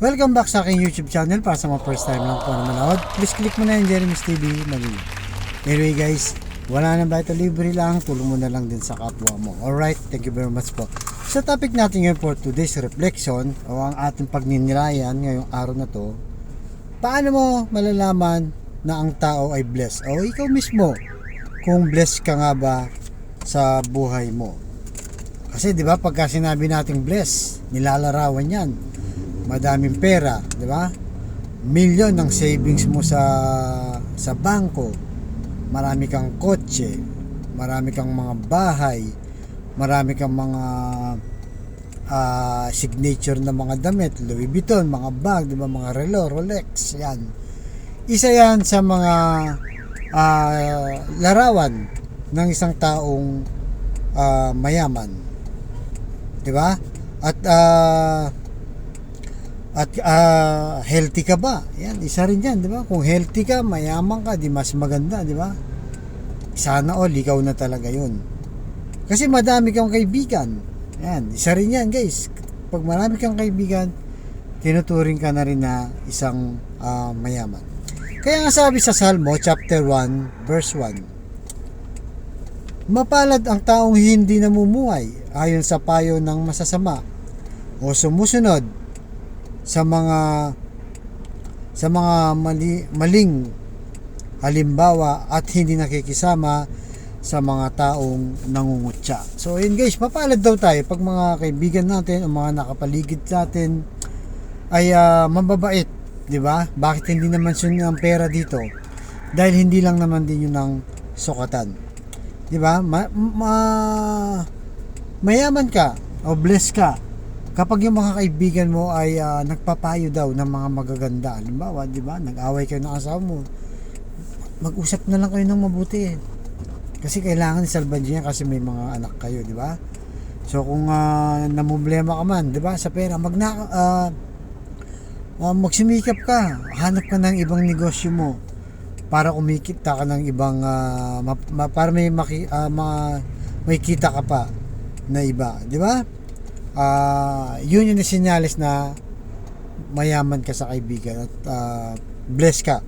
Welcome back sa aking YouTube channel. Para sa mga first time lang po na manood, please click mo na yung Jeremy's TV Manila. Anyway guys, wala nang bayad, libre lang, tulong mo na lang din sa kapwa mo. Alright, thank you very much po. Sa topic natin ngayon for today's reflection o ang ating pagninilayan ngayong araw na to, paano mo malalaman na ang tao ay blessed o ikaw mismo kung blessed ka nga ba sa buhay mo? Kasi di ba pagka sinabi nating blessed, nilalarawan yan, madaming pera, di ba? Milyon ng savings mo sa bangko, marami kang kotse, marami kang mga bahay, marami kang mga signature na mga damit, Louis Vuitton, mga bag, di ba, mga relo, Rolex, yan. Isa yan sa mga larawan ng isang taong mayaman, di ba? At healthy ka ba? Yan, isa rin yan, di ba? Kung healthy ka, mayaman ka, di mas maganda, di ba? Sana all, ikaw na talaga yun. Kasi madami kang kaibigan. Yan, isa rin yan, guys. Pag marami kang kaibigan, tinuturing ka na rin na isang mayaman. Kaya nga sabi sa Salmo, chapter 1, verse 1, mapalad ang taong hindi namumuhay ayon sa payo ng masasama o sumusunod sa mga maling halimbawa at hindi nakikisama sa mga taong nangungutya. So yun guys, mapalad daw tayo pag mga kaibigan natin o mga nakapaligid natin ay mababait, di ba? Bakit hindi naman sunod ang pera dito? Dahil hindi lang naman din yun ang sukatan, di ba? Mayaman ka o blessed ka kapag yung mga kaibigan mo ay nagpapayo daw ng mga magaganda. Halimbawa, di ba, nag-away kayo ng asawa mo, mag-usap na lang kayo ng mabuti. Kasi kailangan isalban niya kasi may mga anak kayo, di ba? So kung namumblema ka man, di ba, sa pera, magsumikap ka, hanap ka ng ibang negosyo mo para kumikita ka ng ibang para may kita ka pa na iba, di ba? Yun yung sinyalis na mayaman ka sa kaibigan at blessed ka.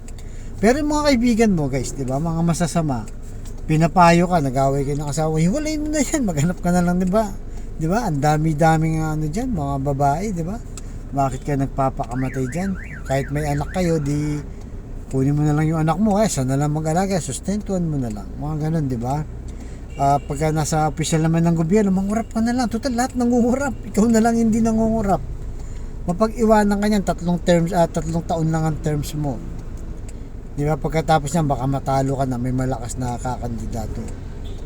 Pero yung mga kaibigan mo guys, di ba, mga masasama, pinapayo ka, nag-away kayo ng asawa, hiwalay mo na yan, maghanap ka na lang, di ba? Di ba? Ang dami-daming dyan, mga babae, di ba? Bakit ka nagpapakamatay dyan? Kahit may anak kayo, di kunin mo na lang yung anak mo, sana lang mag-alaga, sustentuhan mo na lang, mga ganun, di ba? Pagka nasa opisyal naman ng gobyerno, mangurap ka na lang. Total, lahat nangungurap. Ikaw na lang hindi nangungurap. Mapag-iwanan ka niyan, 3 taon lang ang terms mo. Di ba? Pagkatapos niyan, baka matalo ka na, may malakas na kakandidato.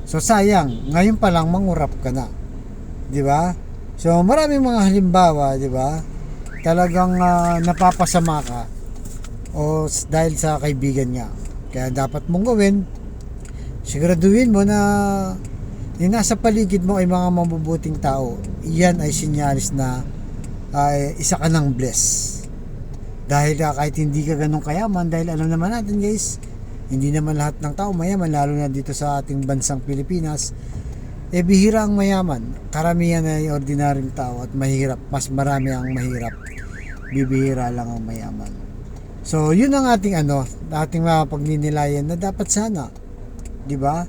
So sayang, ngayon pa lang mangurap ka na. Di ba? So maraming mga halimbawa, di ba? Talagang napapasama ka o dahil sa kaibigan niya. Kaya dapat mong gawin, siguraduhin mo na yung nasa paligid mo ay mga mabubuting tao. Iyan ay sinyalis na isa ka ng bless. Dahil kahit hindi ka ganun kayaman, dahil alam naman natin guys, hindi naman lahat ng tao mayaman, lalo na dito sa ating bansang Pilipinas, bihira ang mayaman. Karamihan ay ordinaryong tao at mahirap. Mas marami ang mahirap. Bibihira lang ang mayaman. So yun ang ating mga pagninilayan na dapat sana, di ba?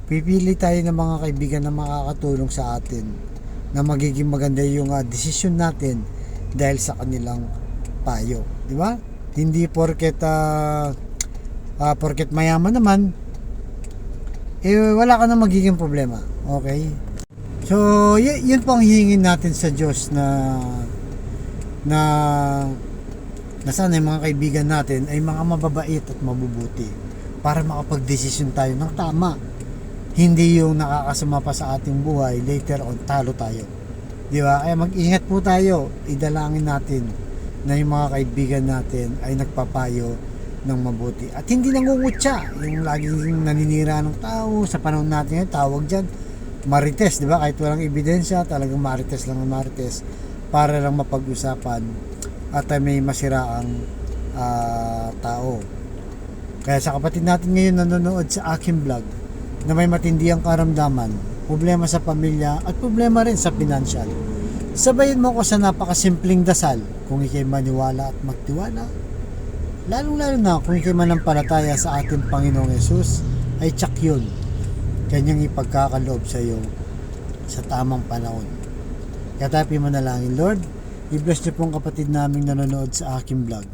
Pipili tayo ng mga kaibigan na makakatulong sa atin na magiging maganda yung desisyon natin dahil sa kanilang payo, di ba? Hindi porket mayaman naman wala ka na magiging problema. Okay? So yun po ang hihingin natin sa Diyos na sana yung mga kaibigan natin ay mga mababait at mabubuti, para makapag-desisyon tayo ng tama. Hindi yung nakakasama pa sa ating buhay, later on talo tayo. Di ba? Kaya mag-ingat po tayo. Idalangin natin na yung mga kaibigan natin ay nagpapayo ng mabuti. At hindi nangungutya. Yung laging naninira ng tao. Sa panahon natin yung tawag dyan, marites. Di ba? Kahit walang ebidensya, talagang marites lang ang marites. Para lang mapag-usapan at may masiraang tao. Kaya sa kapatid natin ngayon nanonood sa aking vlog na may matindihang karamdaman, problema sa pamilya at problema rin sa financial, Sabayin mo ko sa napakasimpleng dasal kung ikay maniwala at magtiwala. Lalong-lalo na kung ikay manampalataya sa ating Panginoong Yesus, ay tsak yun. Kanyang ipagkakaloob sa iyo sa tamang panahon. Kaya tayo manalangin, Lord, i-bless niyo po ang kapatid naming nanonood sa aking vlog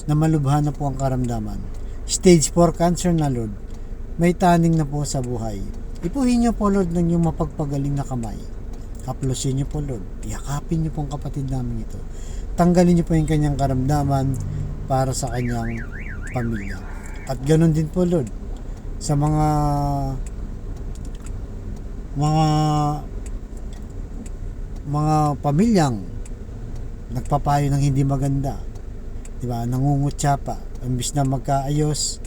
na malubha na po ang karamdaman. Stage 4 cancer na, Lord. May taning na po sa buhay. Ipuhin niyo po, Lord, ng iyong mapagpagaling na kamay. Haplosin niyo po, Lord. Yakapin niyo po ang kapatid namin ito. Tanggalin niyo po yung kanyang karamdaman para sa kanyang pamilya. At ganun din po, Lord, sa mga pamilyang nagpapayo ng hindi maganda, di ba? Nangungutya pa, imbis na magkaayos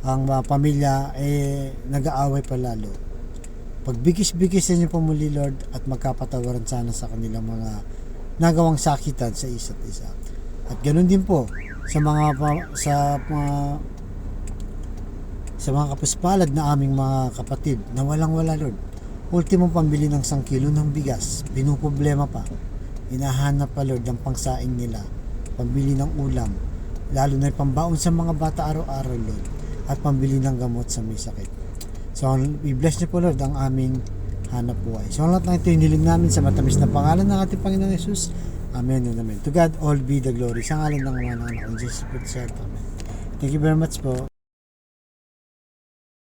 ang pamilya, nag-aaway pa lalo. Pagbigis-bigisan niyo po muli, Lord, at magkapatawaran sana sa kanilang mga nagawang sakitan sa isa't isa. At ganoon din po sa mga kapuspalad na aming mga kapatid na walang-wala, Lord. Ultimong pambili ng 1 kilo ng bigas, pinuproblema pa. Hinahanap pa, Lord, ang pangsaing nila, pambili ng ulam, lalo na yung pambaon sa mga bata araw-araw, Lord, at pambili ng gamot sa may sakit. So, i-bless niyo po, Lord, ang aming hanap buhay. So, lahat ng ito hiniling namin sa matamis na pangalan ng ating Panginoong Yesus. Amen and amen. To God all be the glory. Sa ngalan ng Ama, ng Anak, ng Jesus Christ. Amen. Thank you very much po.